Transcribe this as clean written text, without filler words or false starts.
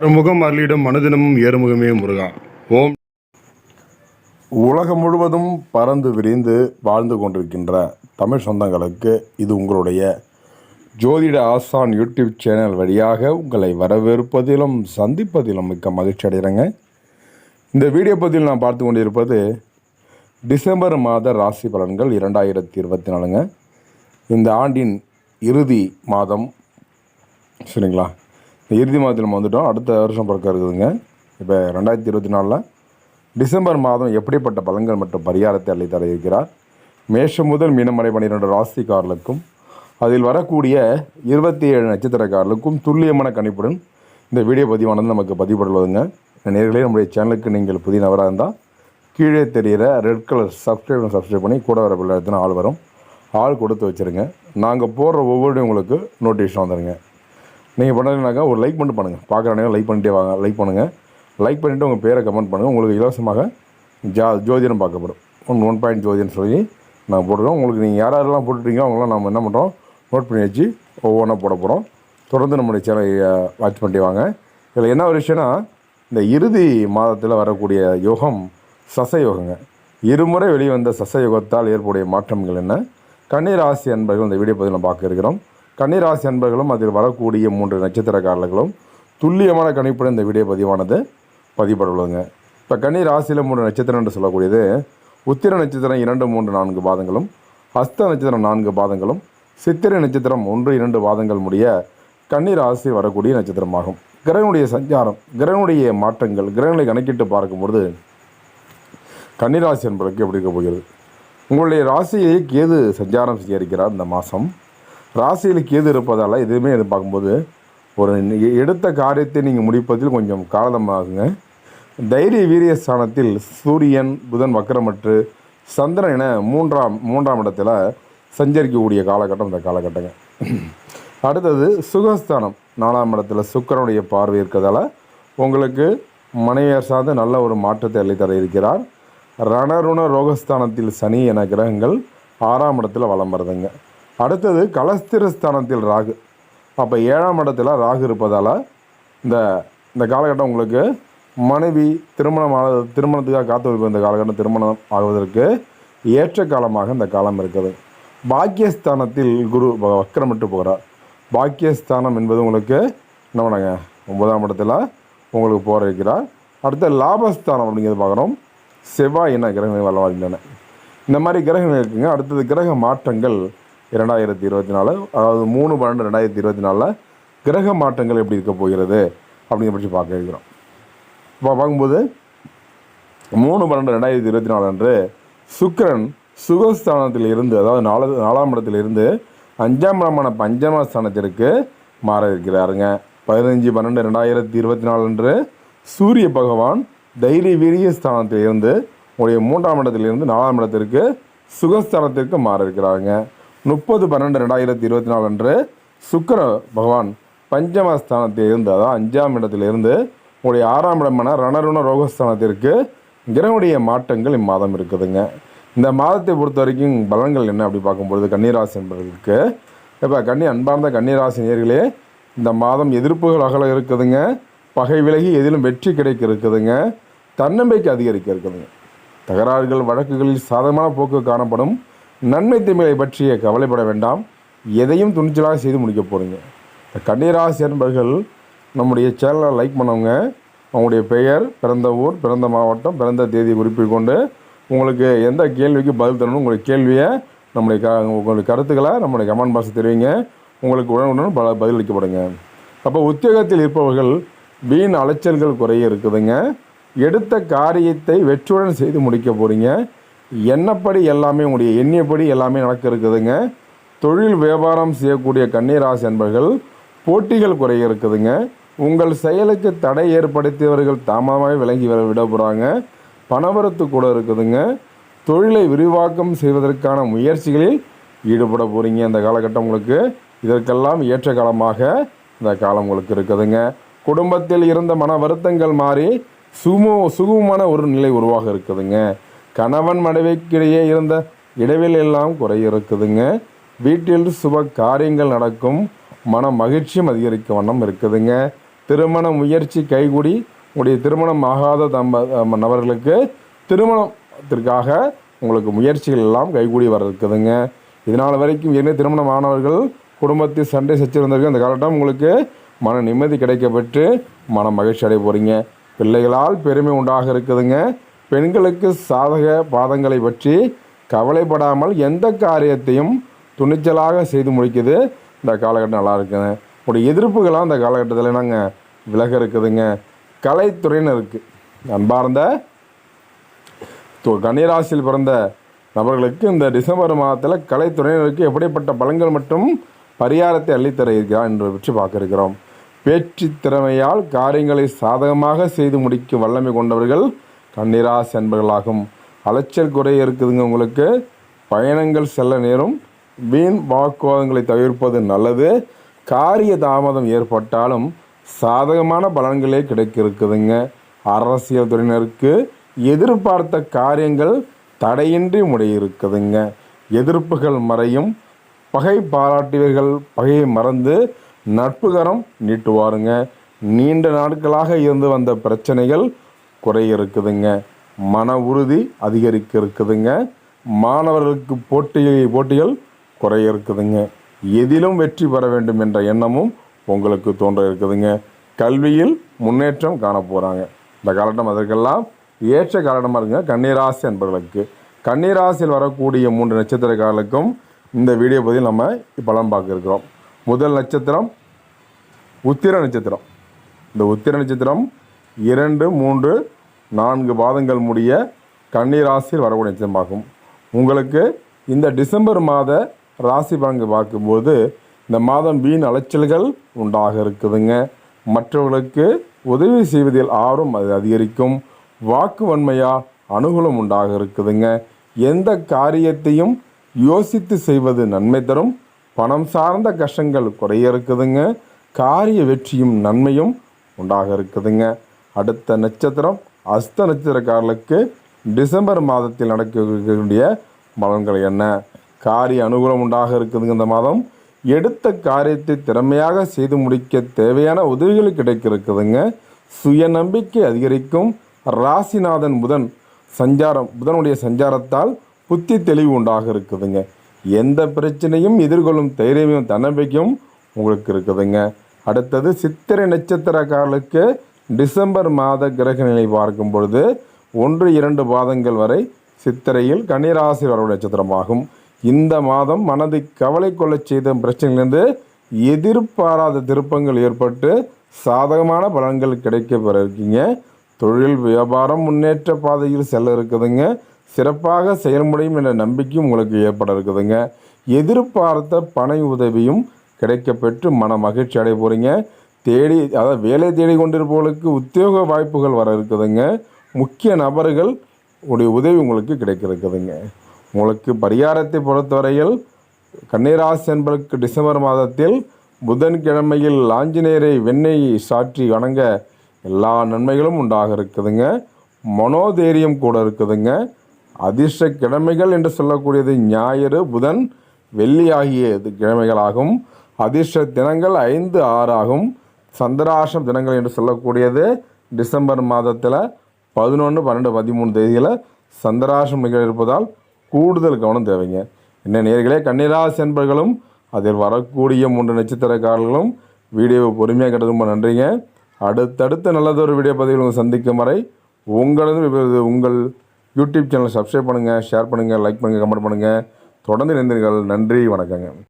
அறுமுகம் அருளிடம் மனதினமும் ஏறுமுகமே முருகா. ஓம். உலகம் முழுவதும் பறந்து விரிந்து வாழ்ந்து கொண்டிருக்கின்ற தமிழ் சொந்தங்களுக்கு இது உங்களுடைய ஜோதிட ஆசான் யூடியூப் சேனல் வழியாக உங்களை வரவேற்பதிலும் சந்திப்பதிலும் மிக்க மகிழ்ச்சி அடைகிறேங்க. இந்த வீடியோ பதிவில் நான் பார்த்து கொண்டிருப்பது டிசம்பர் மாத ராசி பலன்கள் 2024ங்க. இந்த ஆண்டின் இறுதி மாதம் சரிங்களா. இறுதி மாதத்தில் நம்ம வந்துட்டோம். அடுத்த வருஷம் பிறக்க இருக்குதுங்க. இப்போ 2024 டிசம்பர் மாதம் எப்படிப்பட்ட பலன்கள் மற்றும் பரிகாரத்தை அள்ளி தர இருக்கிறார். மேஷம் முதல் மீனம் வரை 12 ராசிக்காரர்களுக்கும் அதில் வரக்கூடிய 27 நட்சத்திரக்காரர்களுக்கும் துல்லியமான கணிப்புடன் இந்த வீடியோ பதிவானது நமக்கு பதிவுபடுவதுங்க. நேர்களே, நம்முடைய சேனலுக்கு நீங்கள் புதிய நபராக இருந்தால் கீழே தெரிகிற ரெட் கலர் சப்ஸ்கிரைப் பண்ணி கூட வர பிள்ளை எடுத்துனா ஆள் வரும். ஆள் கொடுத்து வச்சுருங்க. நாங்கள் போடுற ஒவ்வொரு உங்களுக்கு நோட்டிஃபிகேஷன் வந்துடுங்க. நீங்கள் பண்ணலைனாக்கா ஒரு லைக் பண்ணிட்டு பண்ணுங்கள். பார்க்குற நேரம் லைக் பண்ணிட்டே வாங்க. லைக் பண்ணுங்கள். லைக் பண்ணிவிட்டு உங்கள் பேரை கமெண்ட் பண்ணுங்கள். உங்களுக்கு இலவசமாக ஜோதிடம் பார்க்கப்படும். 1 பாயிண்ட் ஜோதிடம் சொல்லி நாங்கள் போட்டுருக்கோம். உங்களுக்கு நீங்கள் யாரெல்லாம் போட்டுட்டீங்களோ அவங்களாம் நம்ம என்ன பண்ணுறோம், நோட் பண்ணி வச்சு ஒவ்வொன்றா போட போகிறோம். தொடர்ந்து நம்முடைய சேனலை வாட்ச் பண்ணிட்டு வாங்க. இதில் என்ன ஒரு விஷயம்னா, இந்த இறுதி மாதத்தில் வரக்கூடிய யோகம் சச யோகங்க. இருமுறை வெளிவந்த சச யோகத்தால் ஏற்புடைய மாற்றங்கள் என்ன, கன்னிராசி அன்பர்கள் இந்த வீடியோ பதிவில் பார்க்க இருக்கிறோம். கன்னிராசி அன்பர்களும் அதில் வரக்கூடிய 3 நட்சத்திரக்காரர்களும் துல்லியமான கணிப்புடன் இந்த வீடியோ பதிவானது பதிவுபடுவதுங்க. இப்போ கன்னிராசியில் 3 நட்சத்திரம் என்று சொல்லக்கூடியது உத்திர நட்சத்திரம் 2, 3, 4 பாதங்களும், ஹஸ்த நட்சத்திரம் 4 பாதங்களும், சித்திரை நட்சத்திரம் 1, 2 பாதங்கள் முடிய கன்னிராசி வரக்கூடிய நட்சத்திரமாகும். கிரகனுடைய சஞ்சாரம், கிரகனுடைய மாற்றங்கள், கிரகங்களை கணக்கிட்டு பார்க்கும்பொழுது கன்னிராசி என்பதற்கு எப்படி இருக்க போகிறது. உங்களுடைய ராசியை கேது சஞ்சாரம் செய்ய இருக்கிறார். இந்த மாதம் ராசியில் கேது இருப்பதால் எதுவுமே பார்க்கும்போது ஒரு எடுத்த காரியத்தை நீங்கள் முடிப்பதில் கொஞ்சம் காலமாகுங்க. தைரிய வீரிய ஸ்தானத்தில் சூரியன், புதன் வக்கரமற்று சந்திரன் என மூன்றாம் இடத்துல சஞ்சரிக்கக்கூடிய காலகட்டம் இந்த காலகட்டங்க. அடுத்தது சுகஸ்தானம் 4ஆம் இடத்துல சுக்கிரனுடைய பார்வை இருக்கிறதால உங்களுக்கு மனைவியர் சார்ந்த நல்ல ஒரு மாற்றத்தை அள்ளித்தர இருக்கிறார். ரணருண ரோகஸ்தானத்தில் சனி என கிரகங்கள் 6ஆம் இடத்துல வலம் வருதுங்க. அடுத்தது கலஸ்திரஸ்தானத்தில் ராகு. அப்போ 7ஆம் இடத்துல ராகு இருப்பதால் இந்த காலகட்டம் உங்களுக்கு மனைவி திருமணத்துக்காக காத்து இந்த காலகட்டம் திருமணம் ஆகுவதற்கு ஏற்ற காலமாக இந்த காலம் இருக்குது. பாக்கியஸ்தானத்தில் குரு வக்கரமிட்டு போகிறார். பாக்கியஸ்தானம் என்பது உங்களுக்கு என்ன பண்ணாங்க 9ஆம் இடத்துல உங்களுக்கு போகிற இருக்கிறார். அடுத்த லாபஸ்தானம் அப்படிங்கிறது பார்க்குறோம். செவ்வாய் என்ன கிரகங்கள் வளர்கின்றன. இந்த மாதிரி கிரகங்கள் இருக்குங்க. அடுத்தது கிரக மாற்றங்கள் 2024, அதாவது 3/12/2024 கிரக மாற்றங்கள் எப்படி இருக்க போகிறது அப்படிங்கிற பற்றி பார்க்க இருக்கிறோம். இப்போ பார்க்கும்போது 3/12/2024 அன்று சுக்கிரன் சுகஸ்தானத்தில் இருந்து, அதாவது 4ஆம் இடத்திலிருந்து 5ஆம் இடமான பஞ்சமஸ்தானத்திற்கு மாற இருக்கிறாருங்க. 15/12/2024 அன்று சூரிய பகவான் தைரிய வீரிய ஸ்தானத்தில் இருந்து உங்களுடைய 3ஆம் இடத்திலிருந்து 4ஆம் இடத்திற்கு சுகஸ்தானத்திற்கு மாற இருக்கிறாங்க. 30/12/2024 அன்று சுக்கிர பகவான் பஞ்சமஸ்தானத்தில் இருந்து, அதாவது 5ஆம் இடத்திலிருந்து உங்களுடைய 6ஆம் இடமான ரணருண ரோகஸ்தானத்திற்கு கிரகனுடைய மாற்றங்கள் இம்மாதம் இருக்குதுங்க. இந்த மாதத்தை பொறுத்த வரைக்கும் பலன்கள் என்ன அப்படி பார்க்கும்பொழுது கன்னிராசி என்பவர்களுக்கு, இப்போ அன்பார்ந்த கன்னிராசி நேயர்களே, இந்த மாதம் எதிர்ப்புகள் அகல இருக்குதுங்க. பகை விலகி எதிலும் வெற்றி கிடைக்க இருக்குதுங்க. தன்னம்பிக்கை அதிகரிக்க இருக்குதுங்க. தகராறுகள் வழக்குகளில் சாதகமான போக்கு காணப்படும். நன்மை தீமைகளை பற்றிய கவலைப்பட வேண்டாம். எதையும் துணிச்சலாக செய்து முடிக்க போகிறீங்க. இந்த கன்னிராசி என்பவர்கள் நம்முடைய சேனலை லைக் பண்ணவங்க அவங்களுடைய பெயர், பிறந்த ஊர், பிறந்த மாவட்டம், பிறந்த தேதியை குறிப்பிட்டு கொண்டு உங்களுக்கு எந்த கேள்விக்கு பதில் தரணும், உங்களுடைய கேள்வியை உங்களுடைய கருத்துக்களை நம்முடைய கமெண்ட் பாக்ஸ் தெரிவிங்க. உங்களுக்கு உடனுக்குடன் பதிலளிக்கப்படுங்க. அப்போ உத்தியோகத்தில் இருப்பவர்கள் வீண் அலைச்சல்கள் குறைய இருக்குதுங்க. எடுத்த காரியத்தை வெற்றியுடன் செய்து முடிக்க போகிறீங்க. எண்ணப்படி எல்லாமே உங்களுடைய எண்ணியப்படி எல்லாமே நடக்க இருக்குதுங்க. தொழில் வியாபாரம் செய்யக்கூடிய கன்னிராசி என்பவர்கள் போட்டிகள் குறைய இருக்குதுங்க. உங்கள் செயலுக்கு தடை ஏற்படுத்தியவர்கள் தாமதமாக விளங்கி விட போகிறாங்க. பணவரத்து கூட இருக்குதுங்க. தொழிலை விரிவாக்கம் செய்வதற்கான முயற்சிகளில் ஈடுபட போகிறீங்க. இந்த காலகட்டம் உங்களுக்கு இதற்கெல்லாம் ஏற்ற காலமாக இந்த காலம் உங்களுக்கு இருக்குதுங்க. குடும்பத்தில் இருந்த மன வருத்தங்கள் மாறி சுகமான ஒரு நிலை உருவாக இருக்குதுங்க. கணவன் மனைவிக்கிடையே இருந்த இடைவெளி எல்லாம் குறைய இருக்குதுங்க. வீட்டில் சுப காரியங்கள் நடக்கும். மன மகிழ்ச்சியும் அதிகரிக்க வண்ணம் இருக்குதுங்க. திருமண முயற்சி கைகூடி உங்களுடைய திருமணம் ஆகாத நபர்களுக்கு திருமணத்திற்காக உங்களுக்கு முயற்சிகள் எல்லாம் கைகூடி வர இருக்குதுங்க. இதனால் வரைக்கும் ஏற்கனவே திருமணம் ஆனவர்கள் குடும்பத்தில் சண்டை சச்சிருந்தவர்கள் இந்த காலகட்டம் உங்களுக்கு மன நிம்மதி கிடைக்கப்பெற்று மன மகிழ்ச்சி அடைய போகிறீங்க. பிள்ளைகளால் பெருமை உண்டாக இருக்குதுங்க. பெண்களுக்கு சாதக பாதங்களை பற்றி கவலைப்படாமல் எந்த காரியத்தையும் துணிச்சலாக செய்து முடிக்குது. இந்த காலகட்டம் நல்லா இருக்குங்க. உங்களுடைய எதிர்ப்புகளாக இந்த காலகட்டத்தில் நாங்கள் விலக இருக்குதுங்க. கலைத்துறையினருக்கு அன்பார்ந்த கன்னிராசியில் பிறந்த நபர்களுக்கு இந்த டிசம்பர் மாதத்தில் கலைத்துறையினருக்கு எப்படிப்பட்ட பலன்கள் மற்றும் பரிகாரத்தை அள்ளித்தர இருக்கிறார் என்பதை பற்றி பார்க்க இருக்கிறோம். பேச்சு திறமையால் காரியங்களை சாதகமாக செய்து முடிக்க வல்லமை கொண்டவர்கள் கன்னிராசி அன்பர்களாகும். அலைச்சல் குறைய இருக்குதுங்க. உங்களுக்கு பயணங்கள் செல்ல நேரும். வீண் வாக்குவாதங்களை தவிர்ப்பது நல்லது. காரிய தாமதம் ஏற்பட்டாலும் சாதகமான பலன்களே கிடைக்க இருக்குதுங்க. அரசியல் துறையினருக்கு எதிர்பார்த்த காரியங்கள் தடையின்றி முடிய இருக்குதுங்க. எதிர்ப்புகள் மறையும். பகை பாராட்டியவர்கள் பகையை மறந்து நட்புகரம் நீட்டுவாருங்க. நீண்ட நாட்களாக இருந்து வந்த பிரச்சனைகள் குறைய இருக்குதுங்க. மன உறுதி அதிகரிக்க இருக்குதுங்க. மாணவர்களுக்கு போட்டிகள் குறைய இருக்குதுங்க. எதிலும் வெற்றி பெற வேண்டும் என்ற எண்ணமும் உங்களுக்கு தோன்ற இருக்குதுங்க. கல்வியில் முன்னேற்றம் காண போகிறாங்க. இந்த காலகட்டம் அதற்கெல்லாம் ஏற்ற காலகட்டமாக இருக்குங்க. கன்னிராசி என்பவர்களுக்கு கன்னிராசியில் வரக்கூடிய 3 நட்சத்திரக்காரர்களுக்கும் இந்த வீடியோ பதில் நம்ம பலன் பார்க்க இருக்கிறோம். முதல் நட்சத்திரம் உத்திர நட்சத்திரம். இந்த உத்திர நட்சத்திரம் 2, 3, 4 பாதங்கள் முடிய கன்னிராசியில் வரக்கூடிய நட்சத்திரம் பார்க்கும். உங்களுக்கு இந்த டிசம்பர் மாத ராசி பலன்கள் பார்க்கும்போது இந்த மாதம் வீண் அலைச்சல்கள் உண்டாக இருக்குதுங்க. மற்றவர்களுக்கு உதவி செய்வதில் ஆர்வம் அது அதிகரிக்கும். வாக்கு வன்மையால் அனுகூலம் உண்டாக இருக்குதுங்க. எந்த காரியத்தையும் யோசித்து செய்வது நன்மை தரும். பணம் சார்ந்த கஷ்டங்கள் குறைய இருக்குதுங்க. காரிய வெற்றியும் நன்மையும் உண்டாக இருக்குதுங்க. அடுத்த நட்சத்திரம் அஸ்த நட்சத்திரக்காரர்களுக்கு டிசம்பர் மாதத்தில் நடக்கக்கூடிய பலன்கள் என்ன? காரிய அனுகூலம் உண்டாக இருக்குதுங்க. இந்த மாதம் எடுத்த காரியத்தை திறமையாக செய்து முடிக்க தேவையான உதவிகள் கிடைக்க இருக்குதுங்க. சுய நம்பிக்கை அதிகரிக்கும். ராசிநாதன் புதனுடைய சஞ்சாரத்தால் புத்தி தெளிவு உண்டாக இருக்குதுங்க. எந்த பிரச்சனையும் எதிர்கொள்ளும் தைரியமும் தன்னம்பிக்கையும் உங்களுக்கு இருக்குதுங்க. அடுத்தது சித்திரை நட்சத்திரக்காரர்களுக்கு டிசம்பர் மாத கிரக நிலை பார்க்கும் பொழுது 1, 2 பாதங்கள் வரை சித்திரையில் கன்னிராசி வரக்கூடிய நட்சத்திரமாகும். இந்த மாதம் மனதை கவலை கொள்ள செய்த பிரச்சனையிலிருந்து எதிர்பாராத திருப்பங்கள் ஏற்பட்டு சாதகமான பலன்கள் கிடைக்க பெற இருக்கீங்க. தொழில் வியாபாரம் முன்னேற்ற பாதையில் செல்ல இருக்குதுங்க. சிறப்பாக செயல்முறையும் என்ற நம்பிக்கையும் உங்களுக்கு ஏற்பட இருக்குதுங்க. எதிர்பார்த்த பண உதவியும் கிடைக்க பெற்று மன மகிழ்ச்சி அடைய போகிறீங்க. வேலை தேடி கொண்டிருப்பவர்களுக்கு உத்தியோக வாய்ப்புகள் வர இருக்குதுங்க. முக்கிய நபர்கள் உடைய உதவி உங்களுக்கு கிடைக்க இருக்குதுங்க. உங்களுக்கு பரிகாரத்தை பொறுத்தவரையில் கன்னிராசி என்பதற்கு டிசம்பர் மாதத்தில் புதன்கிழமையில் ஆஞ்சநேயரை வெண்ணெய் சாற்றி வணங்க எல்லா நன்மைகளும் உண்டாக இருக்குதுங்க. மனோதைரியம் கூட இருக்குதுங்க. அதிர்ஷ்ட கிழமைகள் என்று சொல்லக்கூடியது ஞாயிறு, புதன், வெள்ளி ஆகிய கிழமைகளாகும். அதிர்ஷ்ட தினங்கள் 5, 6 ஆகும். சந்திராஷ்டம் தினங்கள் என்று சொல்லக்கூடியது டிசம்பர் மாதத்தில் 11, 12, 13 தேதியில் சந்திராஷ்டம் நிகழ இருப்பதால் கூடுதல் கவனம் தேவைங்க. என்ன நேர்களே, கன்னிராசி என்பர்களும் அதில் வரக்கூடிய 3 நட்சத்திரக்காரர்களும் வீடியோவை பொறுமையாக கேட்டது ரொம்ப நன்றிங்க. அடுத்தடுத்த நல்லதொரு வீடியோ பதிவில் உங்கள் சந்திக்கும் வரை உங்கள் யூடியூப் சேனலை சப்ஸ்கிரைப் பண்ணுங்கள், ஷேர் பண்ணுங்கள், லைக் பண்ணுங்கள், கமெண்ட் பண்ணுங்கள். தொடர்ந்து இணைந்தீர்கள். நன்றி, வணக்கங்க.